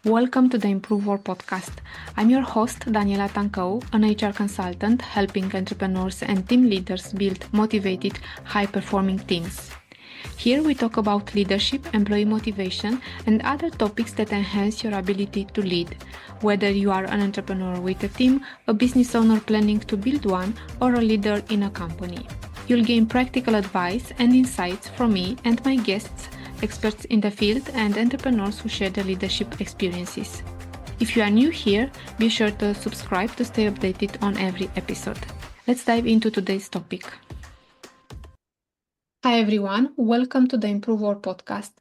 Welcome to the Improve Work podcast. I'm your host, Daniela Tancău, an HR consultant helping entrepreneurs and team leaders build motivated, high-performing teams. Here we talk about leadership, employee motivation, and other topics that enhance your ability to lead, whether you are an entrepreneur with a team, a business owner planning to build one, or a leader in a company. You'll gain practical advice and insights from me and my guests, experts in the field and entrepreneurs who share their leadership experiences. If you are new here, be sure to subscribe to stay updated on every episode. Let's dive into today's topic. Hi everyone, welcome to the Improve Work podcast.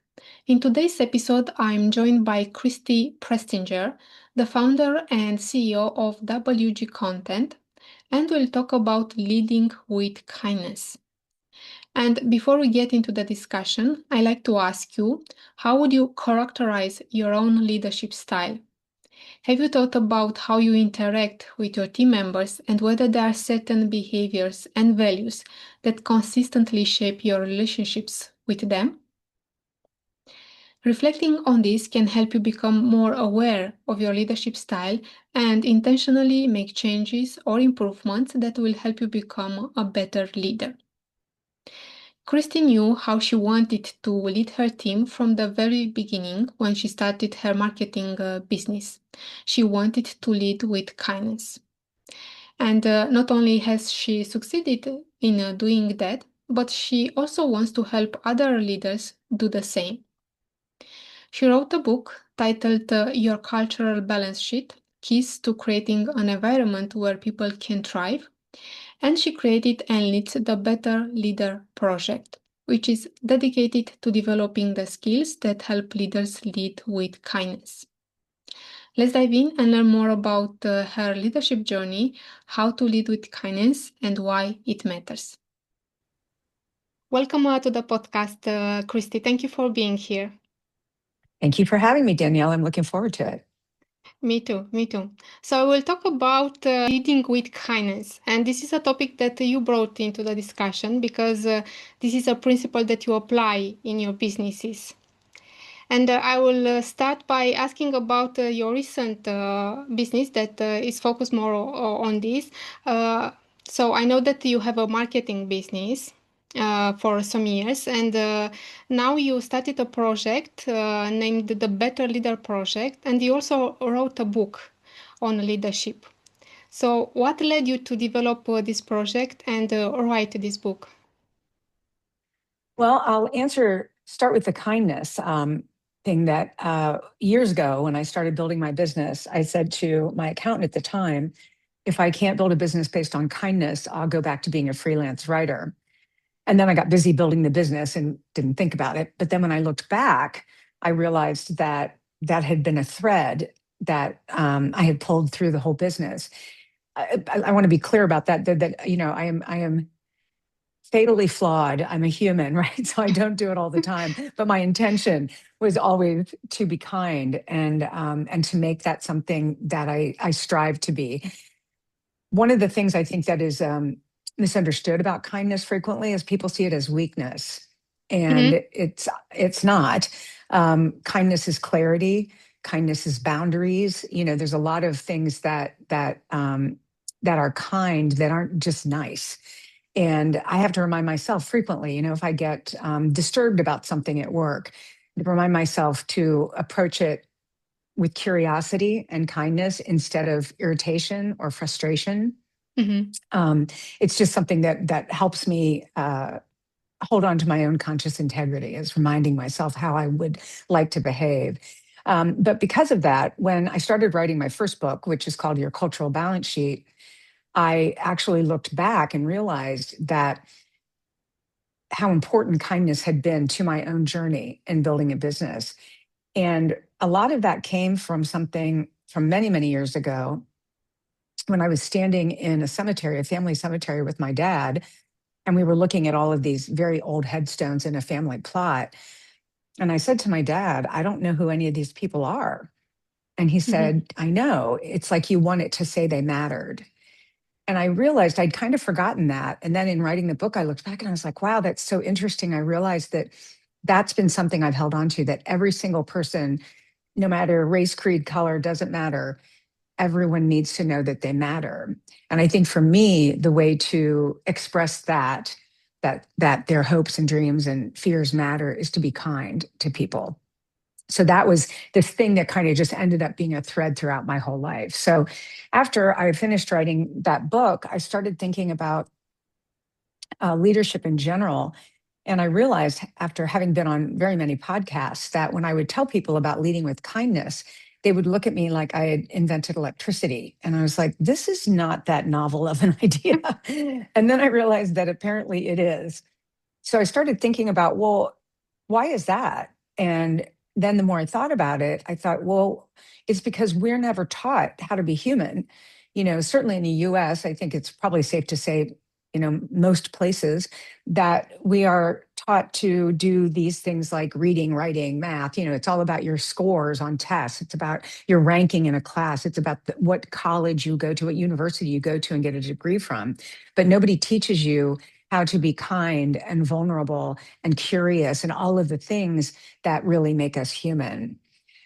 In today's episode, I'm joined by Christy Pretzinger, the founder and CEO of WG Content, and we'll talk about leading with kindness. And before we get into the discussion, I like to ask you, how would you characterize your own leadership style? Have you thought about how you interact with your team members and whether there are certain behaviors and values that consistently shape your relationships with them? Reflecting on this can help you become more aware of your leadership style and intentionally make changes or improvements that will help you become a better leader. Christy knew how she wanted to lead her team from the very beginning when she started her marketing business. She wanted to lead with kindness. And not only has she succeeded in doing that, but she also wants to help other leaders do the same. She wrote a book titled Your Cultural Balance Sheet: Keys to Creating an Environment Where People Can Thrive. And she created and leads the Better Leader Project, which is dedicated to developing the skills that help leaders lead with kindness. Let's dive in and learn more about her leadership journey, how to lead with kindness, and why it matters. Welcome to the podcast, Christy. Thank you for being here. Thank you for having me, Danielle. I'm looking forward to it. Me too. So we'll talk about leading with kindness. And this is a topic that you brought into the discussion because this is a principle that you apply in your businesses. And I will start by asking about your recent business that is focused more on this. So I know that you have a marketing business for some years, and now you started a project named the Better Leader Project, and you also wrote a book on leadership. So what led you to develop this project and write this book? Well, I'll start with the kindness thing that years ago when I started building my business, I said to my accountant at the time, if I can't build a business based on kindness, I'll go back to being a freelance writer. And then I got busy building the business and didn't think about it. But then when I looked back, I realized that that had been a thread that I had pulled through the whole business. I want to be clear about that, I am fatally flawed. I'm a human, right? So I don't do it all the time. But my intention was always to be kind and to make that something that I strive to be. One of the things I think that is misunderstood about kindness frequently is people see it as weakness, and it's not. Kindness is clarity. Kindness is boundaries. There's a lot of things that are kind that aren't just nice. And I have to remind myself frequently, if I get disturbed about something at work, remind myself to approach it with curiosity and kindness instead of irritation or frustration. It's just something that helps me hold on to my own conscious integrity, is reminding myself how I would like to behave. But because of that, when I started writing my first book, which is called Your Cultural Balance Sheet, I actually looked back and realized that how important kindness had been to my own journey in building a business. And a lot of that came from something from many, many years ago when I was standing in a cemetery, a family cemetery with my dad, and we were looking at all of these very old headstones in a family plot. And I said to my dad, I don't know who any of these people are. And he said, I know. It's like you want it to say they mattered. And I realized I'd kind of forgotten that. And then in writing the book, I looked back and I was like, wow, that's so interesting. I realized that that's been something I've held on to, that every single person no matter race, creed, color, doesn't matter. Everyone needs to know that they matter. And I think for me, the way to express that their hopes and dreams and fears matter is to be kind to people. So that was this thing that kind of just ended up being a thread throughout my whole life. So after I finished writing that book, I started thinking about leadership in general. And I realized after having been on very many podcasts that when I would tell people about leading with kindness, they would look at me like I had invented electricity. And I was like, this is not that novel of an idea. And then I realized that apparently it is. So I started thinking about, well, why is that? And then the more I thought about it, I thought, well, it's because we're never taught how to be human. Certainly in the US, I think it's probably safe to say, most places that we are taught to do these things like reading, writing, math. It's all about your scores on tests. It's about your ranking in a class. It's about what college you go to, what university you go to and get a degree from. But nobody teaches you how to be kind and vulnerable and curious and all of the things that really make us human.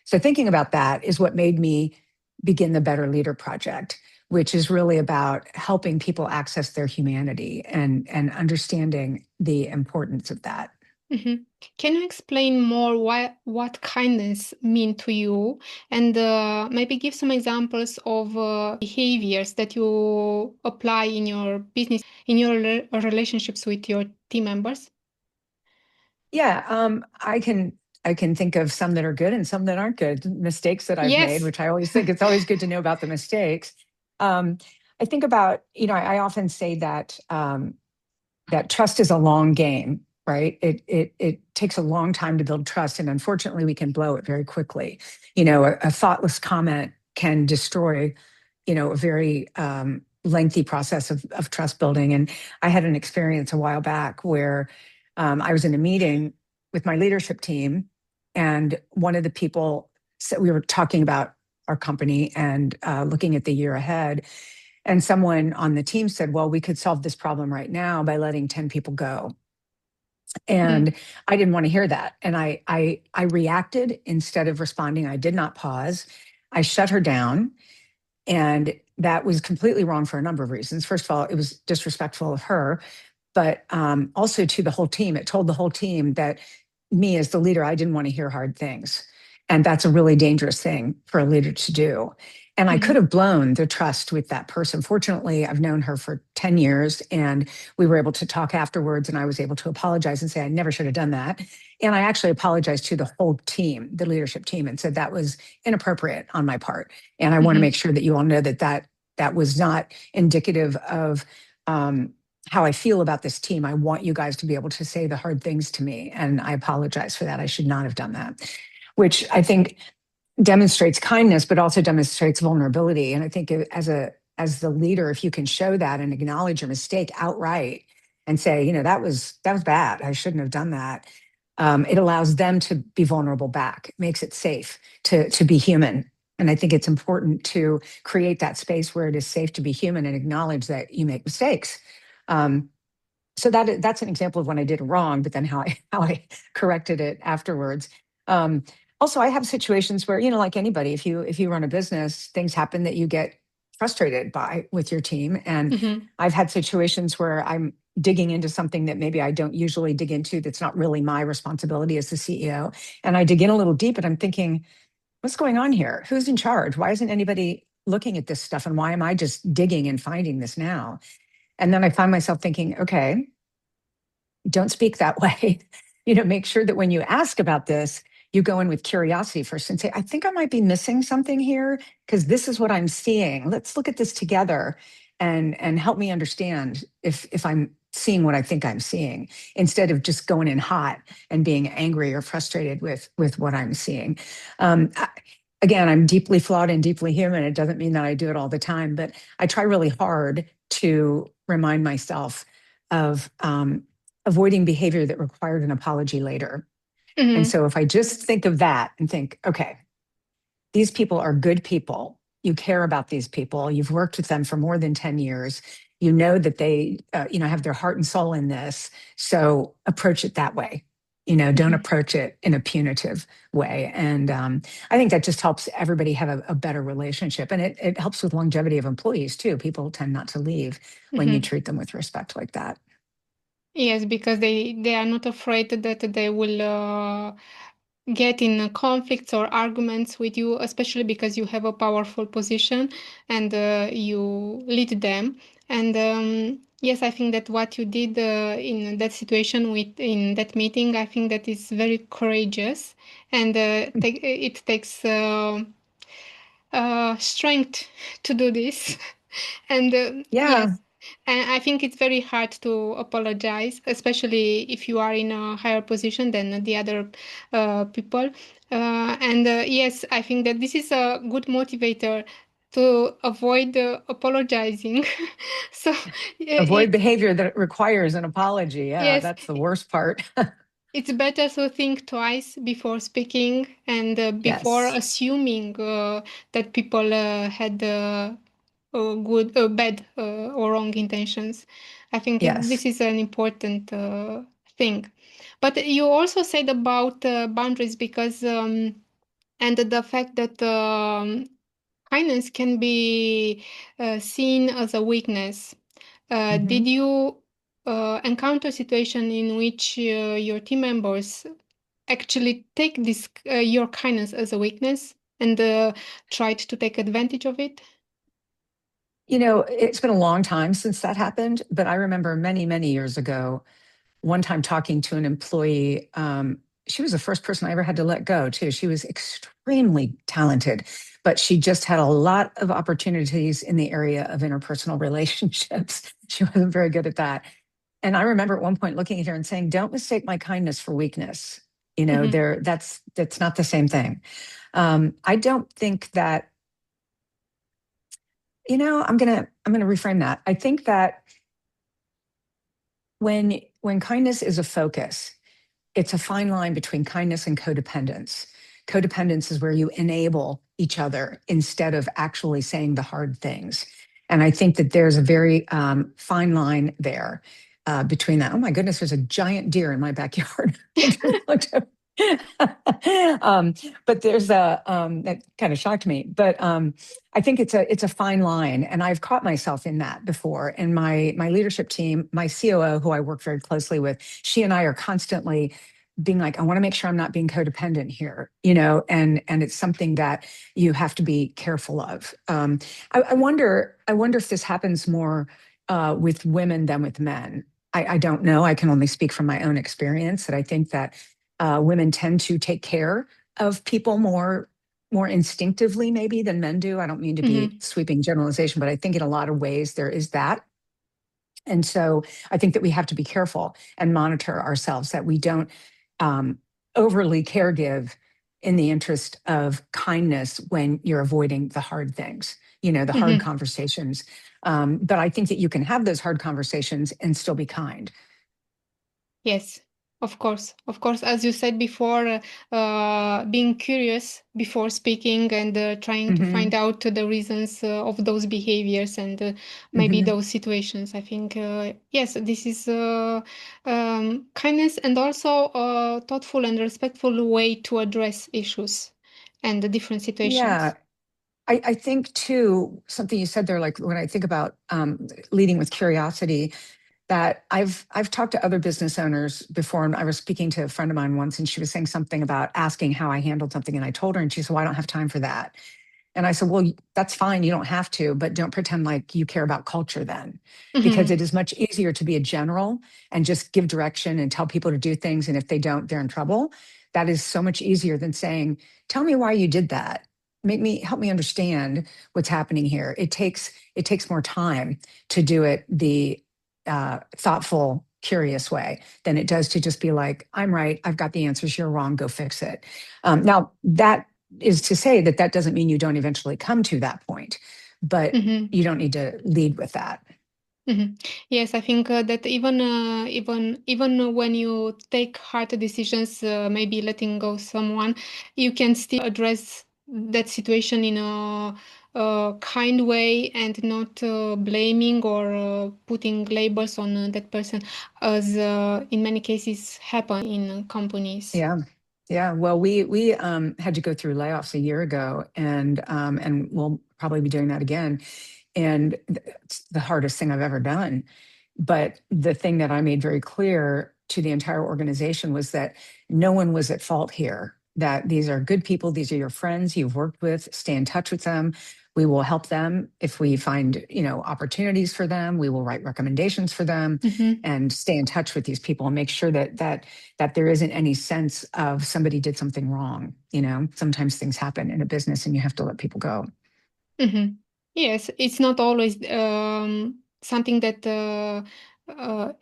So thinking about that is what made me begin the Better Leader Project, which is really about helping people access their humanity and understanding the importance of that. Mhm. Can you explain more what kindness mean to you, and maybe give some examples of behaviors that you apply in your business, in your relationships with your team members? Yeah, I can think of some that are good and some that aren't good, mistakes that I've made, Yes. which I always think it's always good to know about the mistakes. Um, I think about, I often say that trust is a long game, right? It takes a long time to build trust, and unfortunately, we can blow it very quickly. A thoughtless comment can destroy, a very lengthy process of trust building. And I had an experience a while back where I was in a meeting with my leadership team, and one of the people said we were talking about our company and looking at the year ahead. And someone on the team said, well, we could solve this problem right now by letting 10 people go. Mm, And I didn't want to hear that. And I reacted instead of responding. I did not pause. I shut her down. And that was completely wrong for a number of reasons. First of all, it was disrespectful of her, but also to the whole team. It told the whole team that me as the leader, I didn't want to hear hard things. And that's a really dangerous thing for a leader to do. And I could mhm, have blown the trust with that person. Fortunately, I've known her for 10 years and we were able to talk afterwards, and I was able to apologize and say, I never should have done that. And I actually apologized to the whole team, the leadership team, and said that was inappropriate on my part. And I want to mhm, make sure that you all know that was not indicative of how I feel about this team. I want you guys to be able to say the hard things to me. And I apologize for that. I should not have done that, which I think demonstrates kindness, but also demonstrates vulnerability. And I think as the leader, if you can show that and acknowledge your mistake outright and say, that was bad. I shouldn't have done that. It allows them to be vulnerable back. It makes it safe to be human. And I think it's important to create that space where it is safe to be human and acknowledge that you make mistakes. Um, so that's an example of when I did wrong, but then how I corrected it afterwards. Um, Also, I have situations where, like anybody, if you run a business, things happen that you get frustrated by with your team. And mhm, I've had situations where I'm digging into something that maybe I don't usually dig into, that's not really my responsibility as the CEO. And I dig in a little deep and I'm thinking, what's going on here? Who's in charge? Why isn't anybody looking at this stuff? And why am I just digging and finding this now? And then I find myself thinking, okay, don't speak that way. Make sure that when you ask about this, you go in with curiosity first and say, I think I might be missing something here because this is what I'm seeing. Let's look at this together and help me understand if I'm seeing what I think I'm seeing, instead of just going in hot and being angry or frustrated with what I'm seeing. Again, I'm deeply flawed and deeply human. It doesn't mean that I do it all the time, but I try really hard to remind myself of avoiding behavior that required an apology later. And mhm. so if I just think of that and think, okay, these people are good people. You care about these people. You've worked with them for more than 10 years. You know that they, have their heart and soul in this. So approach it that way. Don't Mhm. approach it in a punitive way. And I think that just helps everybody have a better relationship. And it helps with longevity of employees too. People tend not to leave when you Mhm. treat them with respect like that. Yes, because they are not afraid that they will get in conflicts or arguments with you, especially because you have a powerful position and you lead them. And yes, I think that what you did in that situation with in that meeting, I think that is very courageous, and it takes strength to do this. And Yeah, yes, and I think it's very hard to apologize, especially if you are in a higher position than the other people. And yes, I think that this is a good motivator to avoid apologizing. So avoid it's behavior that requires an apology. Yeah, yes, that's the worst part. it's better to think twice before speaking and before Yes, assuming that people had good, bad, or wrong intentions. I think yes. this is an important thing. But you also said about boundaries because, and the fact that kindness can be seen as a weakness. Did Hmm. you encounter a situation in which your team members actually take this your kindness as a weakness and tried to take advantage of it? It's been a long time since that happened, but I remember many, many years ago, one time talking to an employee. She was the first person I ever had to let go, too. She was extremely talented, but she just had a lot of opportunities in the area of interpersonal relationships. She wasn't very good at that. And I remember at one point looking at her and saying, "Don't mistake my kindness for weakness. Hmm. That's not the same thing." I don't think that, I'm gonna reframe that. I think that when kindness is a focus, it's a fine line between kindness and codependence. Codependence is where you enable each other instead of actually saying the hard things. And I think that there's a very fine line there between that. Oh my goodness, there's a giant deer in my backyard. I just looked up. um, but there's that kind of shocked me. But I think it's a fine line, and I've caught myself in that before. And my leadership team, my COO, who I work very closely with, she and I are constantly being like, I want to make sure I'm not being codependent here, and it's something that you have to be careful of. I wonder if this happens more with women than with men. I don't know. I can only speak from my own experience that I think that women tend to take care of people more instinctively maybe than men do. I don't mean to be Hmm. sweeping generalization, but I think in a lot of ways there is that. And so I think that we have to be careful and monitor ourselves that we don't um, overly caregive in the interest of kindness when you're avoiding the hard things, the hard Hmm. conversations. But I think that you can have those hard conversations and still be kind. Yes, of course. Of course, as you said before, being curious before speaking and trying to find Hmm. out the reasons of those behaviors and maybe Hmm. those situations. I think, yes, this is kindness and also a thoughtful and respectful way to address issues and the different Yeah. situations. I think too, something you said there, like when I think about leading with curiosity, that I've talked to other business owners before, and I was speaking to a friend of mine once, and she was saying something about asking how I handled something, and I told her, and she said, "Well, I don't have time for that." And I said, "Well, that's fine. You don't have to, but don't pretend like you care about culture then, because Hmm. it is much easier to be a general and just give direction and tell people to do things. And if they don't, they're in trouble. That is so much easier than saying, tell me why you did that. Help me understand what's happening here. It takes more time to do it the thoughtful, curious way than it does to just be like, I'm right. I've got the answers. You're wrong. Go fix it. Now, that is to say that that doesn't mean you don't eventually come to that point, but Hmm. you don't need to lead with that. Hmm. Yes, I think that even when you take hard decisions, maybe letting go someone, you can still address that situation in a kind way and not blaming or putting labels on that person, as in many cases happen in companies. Yeah. Yeah. Well, we had to go through layoffs a year ago, and we'll probably be doing that again. And it's the hardest thing I've ever done. But the thing that I made very clear to the entire organization was that no one was at fault here, that these are good people, these are your friends you've worked with, stay in touch with them. We will help them if we find, opportunities for them. We will write recommendations for them Mm-hmm. and stay in touch with these people and make sure that there isn't any sense of somebody did something wrong. Sometimes things happen in a business and you have to let people go. Mm-hmm. Yes, it's not always something that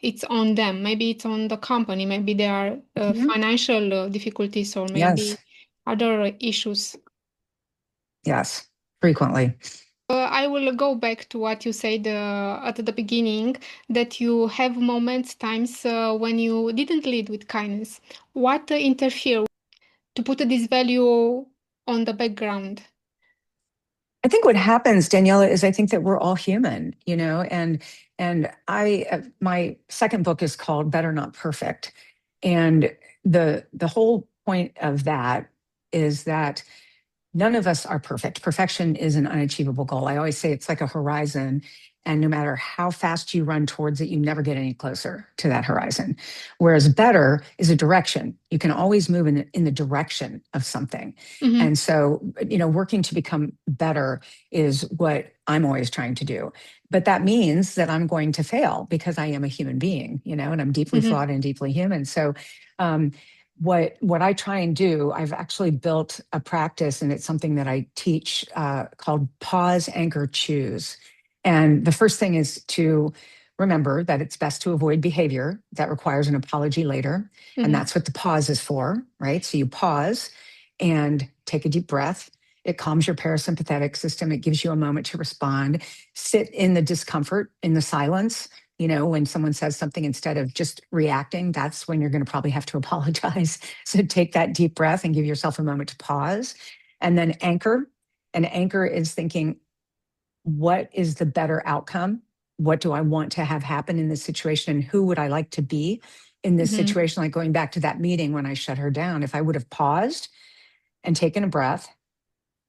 it's on them. Maybe it's on the company. Maybe there are Mhm. financial difficulties or maybe Yes. other issues. Yes. Frequently. I will go back to what you said at the beginning, that you have moments, times when you didn't lead with kindness. What interfere to put this value on the background? I think what happens, Daniela, is I think that we're all human, and my second book is called Better Not Perfect. And the whole point of that is that none of us are perfect. Perfection is an unachievable goal. I always say it's like a horizon. And no matter how fast you run towards it, you never get any closer to that horizon. Whereas better is a direction. You can always move in the direction of something. Mm-hmm. And so, working to become better is what I'm always trying to do. But that means that I'm going to fail because I am a human being, and I'm deeply Mm-hmm. flawed and deeply human. So, um, what I try and do, I've actually built a practice, and it's something that I teach called pause, anchor, choose. And the first thing is to remember that it's best to avoid behavior that requires an apology later. And Mm-hmm. that's what the pause is for, right? So you pause and take a deep breath. It calms your parasympathetic system. It gives you a moment to respond. Sit in the discomfort, in the silence. When someone says something, instead of just reacting, that's when you're going to probably have to apologize. So take that deep breath and give yourself a moment to pause. And then anchor. And anchor is thinking, what is the better outcome? What do I want to have happen in this situation? And who would I like to be in this Mm-hmm. situation? Like going back to that meeting when I shut her down, if I would have paused and taken a breath,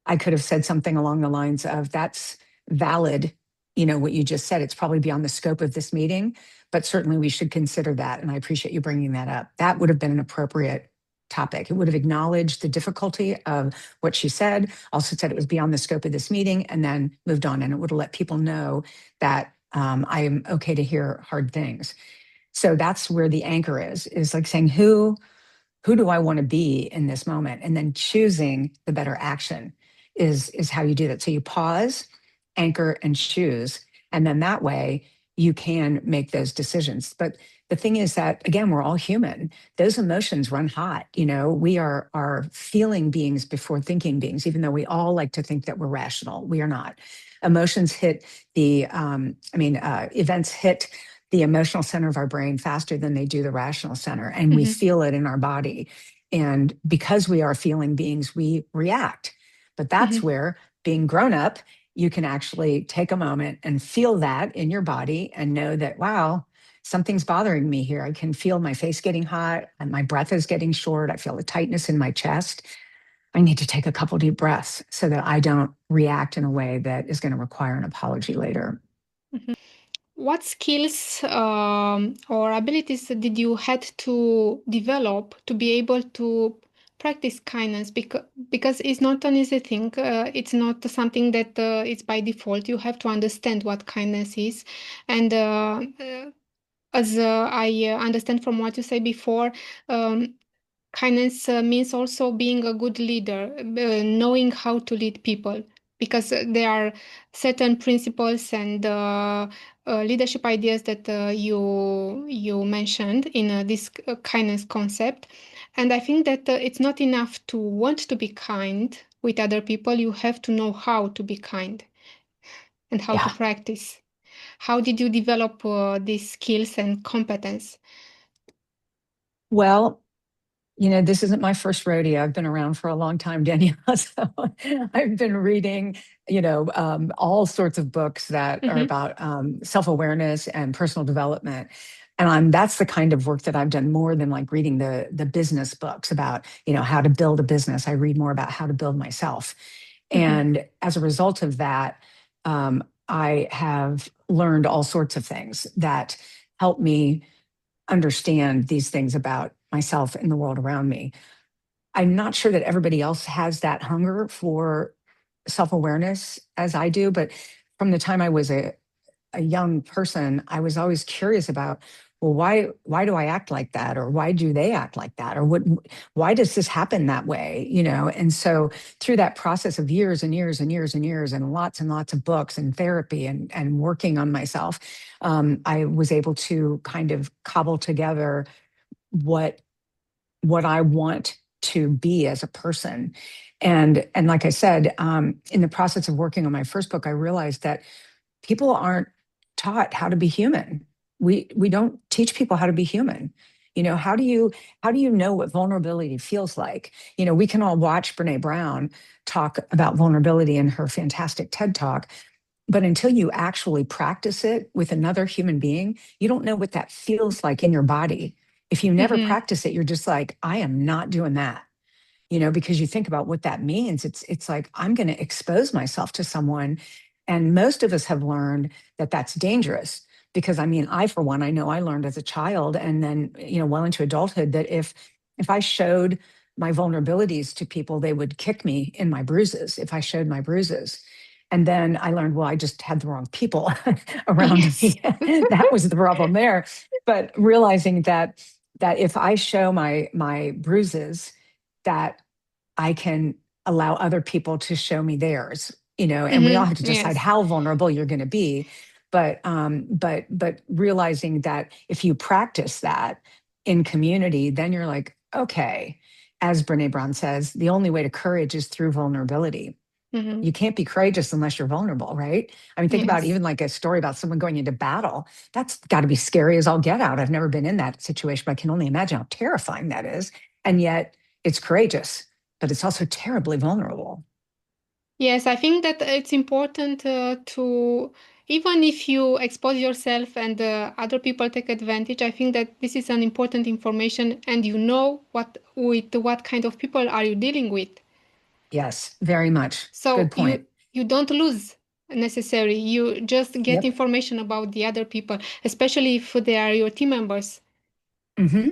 I could have said something along the lines of, that's valid, what you just said. It's probably beyond the scope of this meeting, but certainly we should consider that. And I appreciate you bringing that up. That would have been an appropriate topic. It would have acknowledged the difficulty of what she said, also said it was beyond the scope of this meeting, and then moved on. And it would have let people know that I am okay to hear hard things. So that's where the anchor is like saying, who do I want to be in this moment? And then choosing the better action is how you do that. So you pause, anchor, and choose. And then that way you can make those decisions. But the thing is that, again, we're all human. Those emotions run hot. We are feeling beings before thinking beings, even though we all like to think that we're rational. We are not. Emotions hit events hit the emotional center of our brain faster than they do the rational center. And we Mm-hmm. feel it in our body. And because we are feeling beings, we react. But that's Mm-hmm. where being grown up, you can actually take a moment and feel that in your body and know that, wow, something's bothering me here. I can feel my face getting hot and my breath is getting short. I feel a tightness in my chest. I need to take a couple deep breaths so that I don't react in a way that is going to require an apology later. Mm-hmm. What skills or abilities did you had to develop to be able to practice kindness? Because it's not an easy thing. It's not something that is by default. You have to understand what kindness is, and as I understand from what you say before, um, kindness means also being a good leader, knowing how to lead people, because there are certain principles and leadership ideas that you mentioned in this kindness concept. And I think that it's not enough to want to be kind with other people. You have to know how to be kind and how to Yeah. practice. How did you develop these skills and competence? Well, This isn't my first rodeo. I've been around for a long time, Danielle. So I've been reading, all sorts of books that are Mm-hmm. about self-awareness and personal development. And that's the kind of work that I've done more than like reading the business books about, how to build a business. I read more about how to build myself. Mm-hmm. And as a result of that, I have learned all sorts of things that help me understand these things about myself and the world around me. I'm not sure that everybody else has that hunger for self awareness as I do, but from the time I was a young person, I was always curious about, well, why do I act like that, or why do they act like that, or why does this happen that way, And so through that process of years and years and years and years and lots of books and therapy and working on myself, I was able to kind of cobble together what I want to be as a person. And like I said, in the process of working on my first book, I realized that people aren't taught how to be human. We don't teach people how to be human. How do you know what vulnerability feels like? We can all watch Brene Brown talk about vulnerability in her fantastic TED talk, but until you actually practice it with another human being, you don't know what that feels like in your body. If you never Mm-hmm. practice it, you're just like, I am not doing that. Because you think about what that means. It's like I'm going to expose myself to someone, and most of us have learned that that's dangerous. Because I mean, I for one, I know I learned as a child, and then well into adulthood, that if I showed my vulnerabilities to people, they would kick me in my bruises if I showed my bruises. And then I learned, well, I just had the wrong people around Yes. me. That was the problem there. But realizing that if I show my bruises, that I can allow other people to show me theirs, and we all Mm-hmm. have to decide Yes. how vulnerable you're going to be. But realizing that if you practice that in community, then you're like, okay, as Brene Brown says, the only way to courage is through vulnerability. Mm-hmm. You can't be courageous unless you're vulnerable, right? I mean, think about Yes. even like a story about someone going into battle. That's got to be scary as all get out. I've never been in that situation, but I can only imagine how terrifying that is. And yet it's courageous, but it's also terribly vulnerable. Yes, I think that it's important to, even if you expose yourself and other people take advantage, I think that this is an important information and you know what kind of people are you dealing with. Yes, very much. So Good point. you don't lose necessary. You just get Yep. information about the other people, especially if they are your team members. Hmm.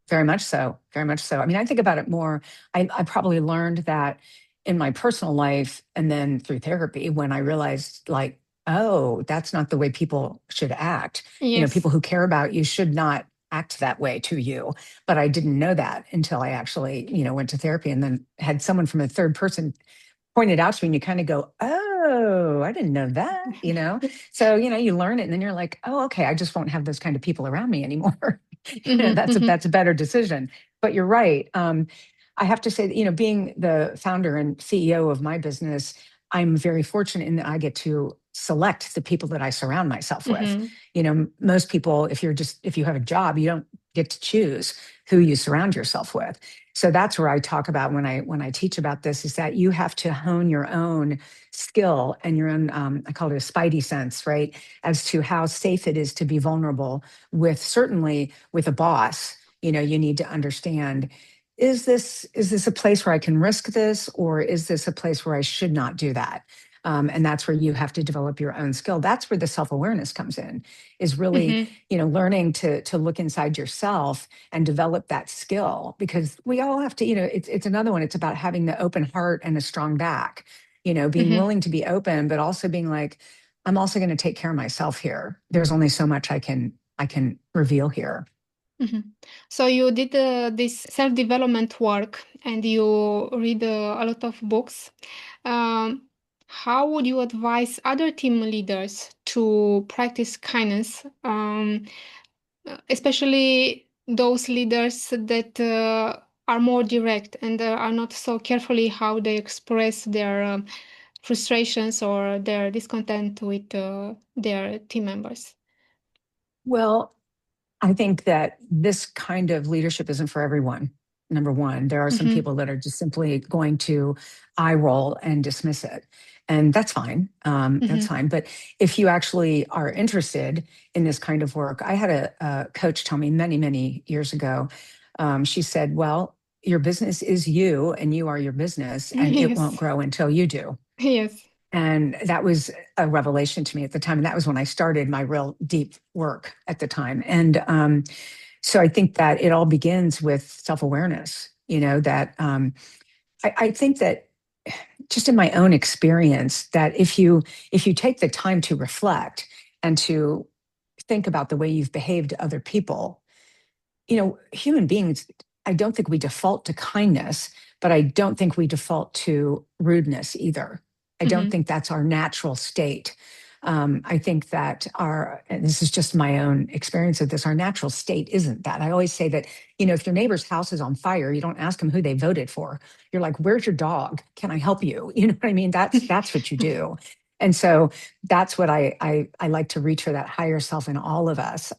Very much so. Very much so. I mean, I think about it more. I probably learned that in my personal life and then through therapy when I realized, like, oh, that's not the way people should act. Yes. People who care about you should not act that way to you. But I didn't know that until I actually, went to therapy and then had someone from a third person point it out to me, and you kind of go, oh, I didn't know that. So, you learn it and then you're like, oh, okay, I just won't have those kind of people around me anymore. Mm-hmm, That's a mm-hmm, that's a better decision. But you're right. I have to say that, being the founder and CEO of my business, I'm very fortunate in that I get to select the people that I surround myself with. mm-hmm, Most people, if you have a job, you don't get to choose who you surround yourself with. So that's where I talk about when I teach about this, is that you have to hone your own skill and your own, I call it a spidey sense, right? As to how safe it is to be vulnerable with, certainly with a boss. You need to understand, is this a place where I can risk this, or is this a place where I should not do that? And that's where you have to develop your own skill. That's where the self-awareness comes in, is really, mm-hmm, learning to look inside yourself and develop that skill. Because we all have to, it's another one. It's about having the open heart and a strong back, being mm-hmm. willing to be open, but also being like, I'm also going to take care of myself here. There's only so much I can reveal here. Mhm. So you did this self-development work and you read a lot of books. Um, how would you advise other team leaders to practice kindness, especially those leaders that are more direct and are not so carefully how they express their frustrations or their discontent with their team members? Well, I think that this kind of leadership isn't for everyone. number one. There are some Mm-hmm. people that are just simply going to eye roll and dismiss it. And that's fine. That's Mm-hmm. fine. But if you actually are interested in this kind of work, I had a coach tell me many, many years ago. She said, well, your business is you and you are your business, and it won't Yes. grow until you do. Yes. And that was a revelation to me at the time. And that was when I started my real deep work at the time. And so I think that it all begins with self awareness, that I think that just in my own experience, that if you take the time to reflect and to think about the way you've behaved to other people, human beings, I don't think we default to kindness, but I don't think we default to rudeness either. I don't Mm-hmm. think that's our natural state. I think that and this is just my own experience of this, our natural state isn't that. I always say that, if your neighbor's house is on fire, you don't ask them who they voted for. You're like, where's your dog? Can I help you? You know what I mean? That's what you do. And so that's what I like to reach for, that higher self in all of us.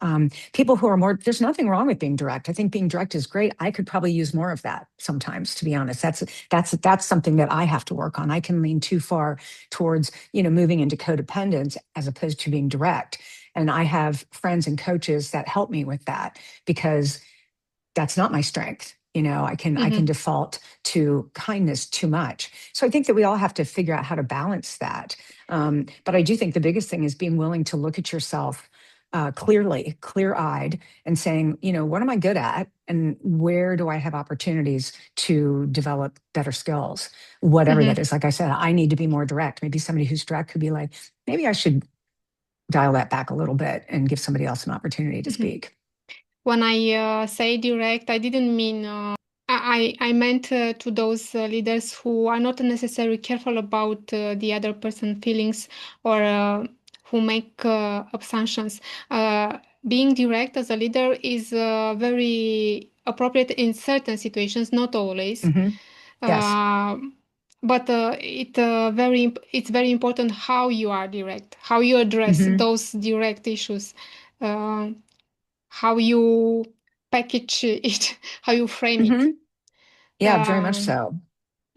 People who are more, there's nothing wrong with being direct. I think being direct is great. I could probably use more of that sometimes, to be honest. That's something that I have to work on. I can lean too far towards, moving into codependence as opposed to being direct. And I have friends and coaches that help me with that, because that's not my strength. I can Mm-hmm. default to kindness too much. So I think that we all have to figure out how to balance that. But I do think the biggest thing is being willing to look at yourself clearly, clear-eyed, and saying, what am I good at, and where do I have opportunities to develop better skills, whatever that Mm-hmm. is. Like I said, I need to be more direct. Maybe somebody who's direct could be like, maybe I should dial that back a little bit and give somebody else an opportunity to Mm-hmm. speak. When I say direct, I didn't mean I meant to those leaders who are not necessarily careful about the other person's feelings, or who make assumptions. Being direct as a leader is very appropriate in certain situations, not always. Hmm. Yes. Uh, but it's very important how you are direct, how you address Hmm. those direct issues. Uh, how you package it, how you frame it. Hmm. Yeah, very much Um, so.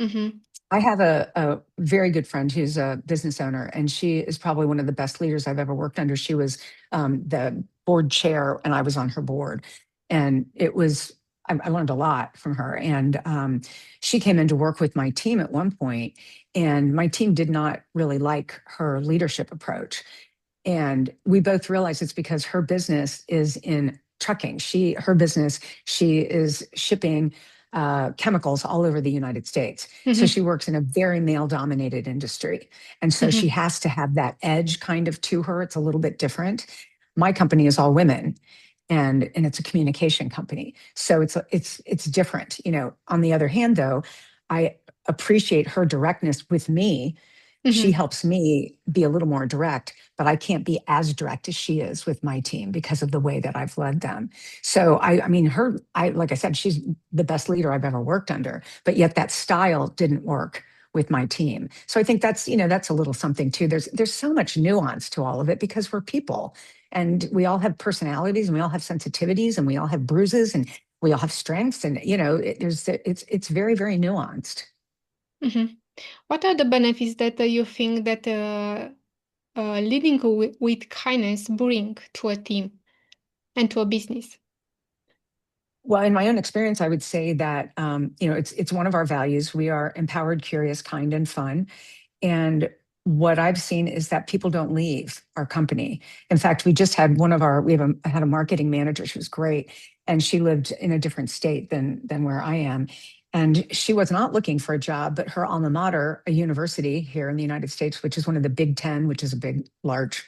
mhm, I have a very good friend who's a business owner, and she is probably one of the best leaders I've ever worked under. She was the board chair, and I was on her board. And I learned a lot from her. And she came in to work with my team at one point, and my team did not really like her leadership approach. And we both realized it's because her business is in trucking. Her business, she is shipping chemicals all over the United States. So she mhm, works in a very male dominated industry. And so she mhm, has to have that edge kind of to her. It's a little bit different. My company is all women. And it's a communication company. So it's different. On the other hand, though, I appreciate her directness with me. She mhm, helps me be a little more direct, but I can't be as direct as she is with my team because of the way that I've led them. So I mean, like I said, she's the best leader I've ever worked under, but yet that style didn't work with my team. So I think that's a little something too. There's so much nuance to all of it because we're people, and we all have personalities, and we all have sensitivities, and we all have bruises, and we all have strengths, and it's very, very nuanced. mhm. What are the benefits that you think that leading with kindness bring to a team and to a business? Well, in my own experience, I would say that it's one of our values. We are empowered, curious, kind, and fun. And what I've seen is that people don't leave our company. In fact, we just had had a marketing manager. She was great, and she lived in a different state than where I am. And she was not looking for a job, but her alma mater, a university here in the United States, which is one of the Big Ten, which is a big, large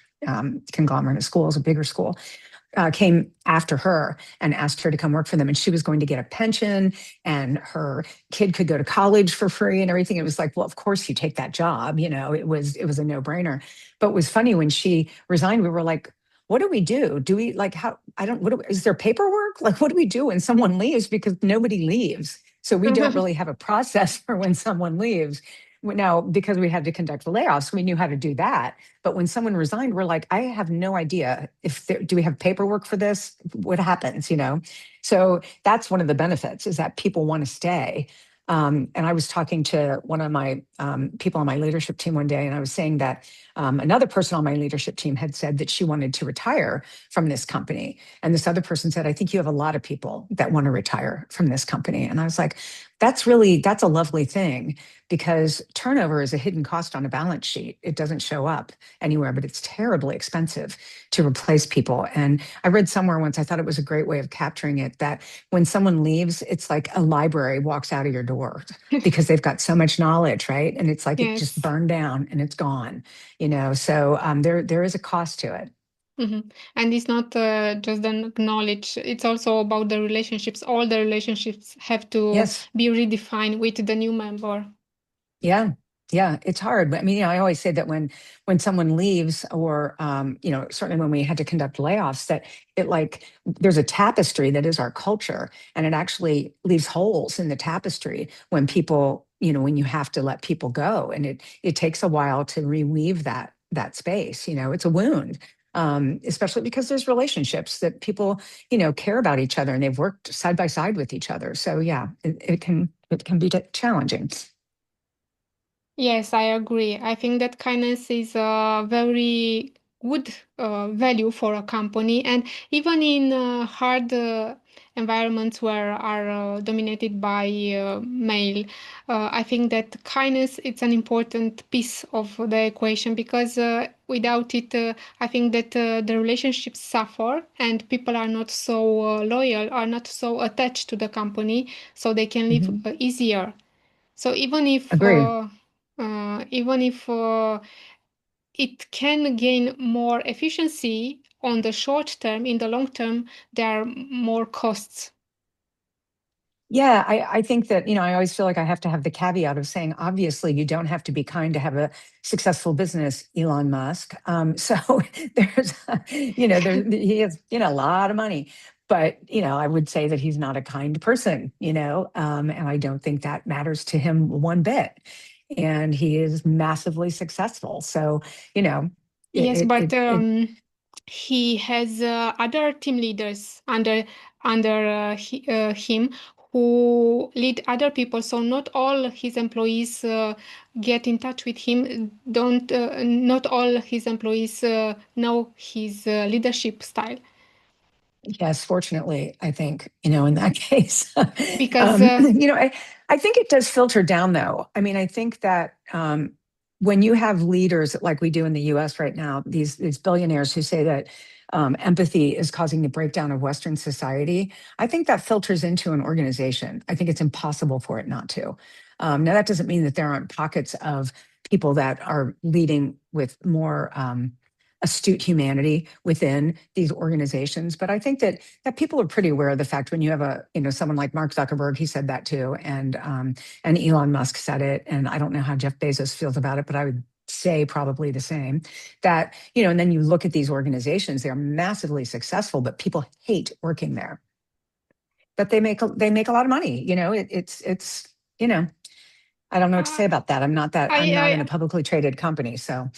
conglomerate of schools, a bigger school, came after her and asked her to come work for them. And she was going to get a pension, and her kid could go to college for free and everything. It was like, well, of course you take that job. It was a no brainer. But it was funny when she resigned, we were like, what do we do? Do we like how I don't is there paperwork? Like, what do we do when someone leaves? Because nobody leaves. So we don't really have a process for when someone leaves. now, because we had to conduct the layoffs, we knew how to do that. But when someone resigned, we're like, I have no idea if there, do we have paperwork for this? What happens, you know? So that's one of the benefits is that people want to stay. And I was talking to one of my people on my leadership team one day, and I was saying that another person on my leadership team had said that she wanted to retire from this company. And this other person said, I think you have a lot of people that want to retire from this company. And I was like, that's a lovely thing because turnover is a hidden cost on a balance sheet. It doesn't show up anywhere, but it's terribly expensive to replace people. And I read somewhere once, I thought it was a great way of capturing it, that when someone leaves, it's like a library walks out of your door because they've got so much knowledge, right? And it's like it just Yes. burned down and it's gone, you know. So there is a cost to it. And it's not just the knowledge, it's also about the relationships. All the relationships have to Yes. be redefined with the new member. Yeah. Yeah, it's hard. But I mean, I always say that when someone leaves or certainly when we had to conduct layoffs, that it like there's a tapestry that is our culture and it actually leaves holes in the tapestry when people, when you have to let people go. And it takes a while to reweave that space. It's a wound. Especially because there's relationships that people, care about each other and they've worked side by side with each other. So yeah, it can be challenging. Yes, I agree. I think that kindness is a very good value for a company, and even in hard environments where are dominated by male, I think that kindness it's an important piece of the equation because without it, I think that the relationships suffer and people are not so loyal, are not so attached to the company, so they can live Mhm. easier. So Agree. even if it can gain more efficiency on the short term, in the long term, there are more costs. Yeah, I think that, I always feel like I have to have the caveat of saying, obviously, you don't have to be kind to have a successful business, Elon Musk. So there's, he has, a lot of money. But, I would say that he's not a kind person, and I don't think that matters to him one bit. And he is massively successful. So, you know, Yes, but it he has other team leaders under him who lead other people. So not all his employees get in touch with him. Don't Not all his employees know his leadership style Yes, fortunately, I think, in that case, because I think it does filter down though. I mean, I think that when you have leaders like we do in the US right now, these billionaires who say that empathy is causing the breakdown of Western society, I think that filters into an organization. I think it's impossible for it not to. Now, that doesn't mean that there aren't pockets of people that are leading with more astute humanity within these organizations. But I think that people are pretty aware of the fact when you have someone like Mark Zuckerberg, he said that too, and Elon Musk said it, and I don't know how Jeff Bezos feels about it, but I would say probably the same. That and then you look at these organizations; they're massively successful, but people hate working there. But they make a lot of money. It's I don't know what to uh, say about that. I'm I, not in a I publicly traded company, so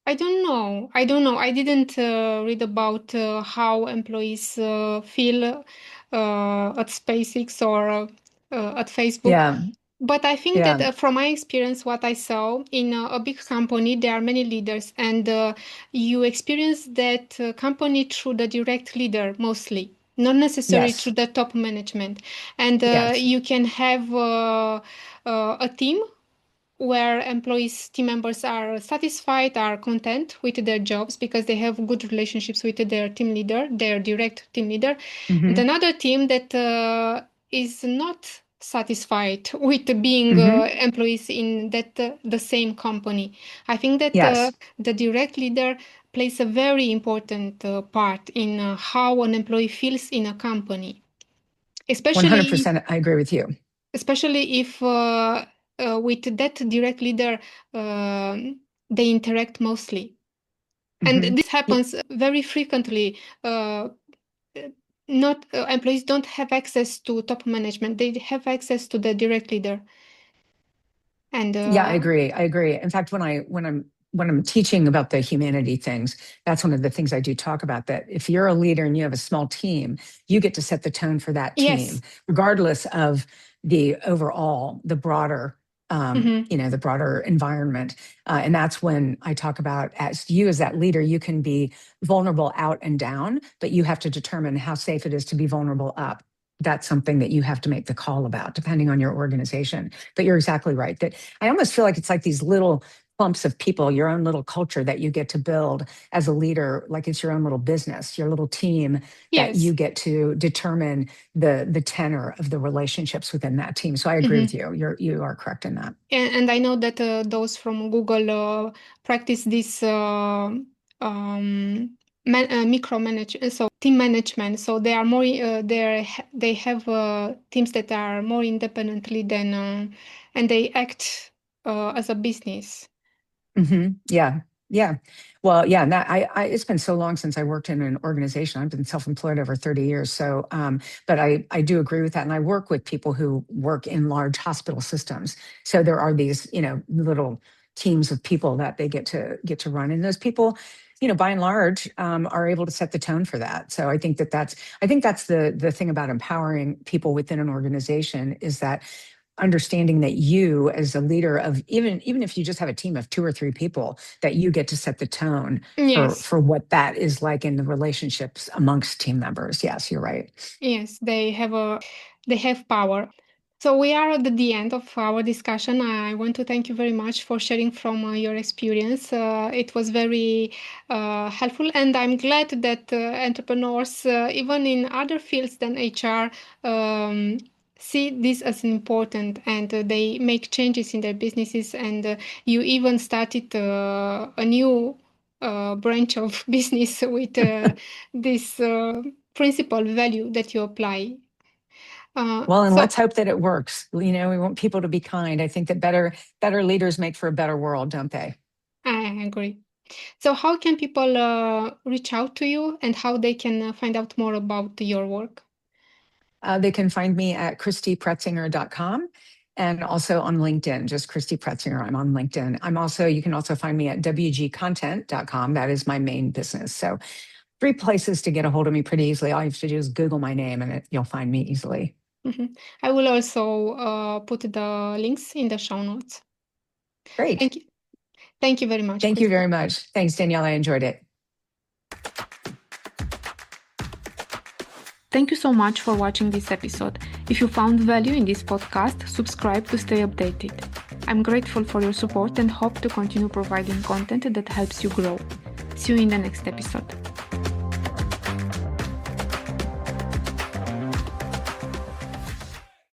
I don't know. I don't know. I didn't read about how employees feel at SpaceX or at Facebook. yeah, But I think that yeah, from my experience, what I saw in a big company, there are many leaders, and you experience that company through the direct leader mostly, not necessarily through yes. the top management. And Yes. you can have a team where employees team members are satisfied, are content with their jobs because they have good relationships with their team leader, their direct team leader, and Hmm. another team that is not satisfied with being Hmm. employees in that the same company. I think that Yes. the direct leader plays a very important part in how an employee feels in a company, especially 100%. I agree with you. especially if with that direct leader they interact mostly. And Hmm. this happens very frequently. Not Employees don't have access to top management; they have access to the direct leader. And Yeah, I agree. In fact, when I'm teaching about the humanity things, that's one of the things I do talk about, that if you're a leader and you have a small team, you get to set the tone for that team, yes. regardless of the overall, the broader, Mm-hmm. the broader environment. And that's when I talk about, as you as that leader, you can be vulnerable out and down, but you have to determine how safe it is to be vulnerable up. That's something that you have to make the call about, depending on your organization. But you're exactly right, that I almost feel like it's like these little clumps of people, your own little culture that you get to build as a leader, like it's your own little business, your little team that you Yes. get to determine the tenor of the relationships within that team. So I agree with Mm-hmm. you. You are correct in that. And I know that those from Google practice this micromanage, so team management. So they are more they have teams that are more independently than and they act as a business. Yeah. Yeah. Well, yeah. And that it's been so long since I worked in an organization. I've been self-employed over 30 years. So, but I do agree with that. And I work with people who work in large hospital systems. So there are these, little teams of people that they get to run. And those people, by and large, are able to set the tone for that. So I think that's the thing about empowering people within an organization, is that understanding that you as a leader of, even if you just have a team of 2 or 3 people, that you get to set the tone Yes. for what that is like in the relationships amongst team members. Yes, you're right. Yes, they have power. So we are at the end of our discussion. I want to thank you very much for sharing from your experience. It was very helpful, and I'm glad that entrepreneurs, even in other fields than HR, see this as important, and they make changes in their businesses. And you even started a new branch of business with this principal value that you apply. Well, and So let's hope that it works. We want people to be kind. I think that better leaders make for a better world, don't they? I agree. So how can people reach out to you, and how they can find out more about your work? They can find me at christypretzinger.com, and also on LinkedIn, just Christy Pretzinger. I'm on LinkedIn. You can also find me at wgcontent.com. That is my main business. So 3 places to get a hold of me pretty easily. All you have to do is Google my name, and you'll find me easily. Mhm. I will also put the links in the show notes. Great. Thank you. Thank you very much, Thank you Christy. very much. Thanks, Danielle. I enjoyed it. Thank you so much for watching this episode. If you found value in this podcast, subscribe to stay updated. I'm grateful for your support and hope to continue providing content that helps you grow. See you in the next episode.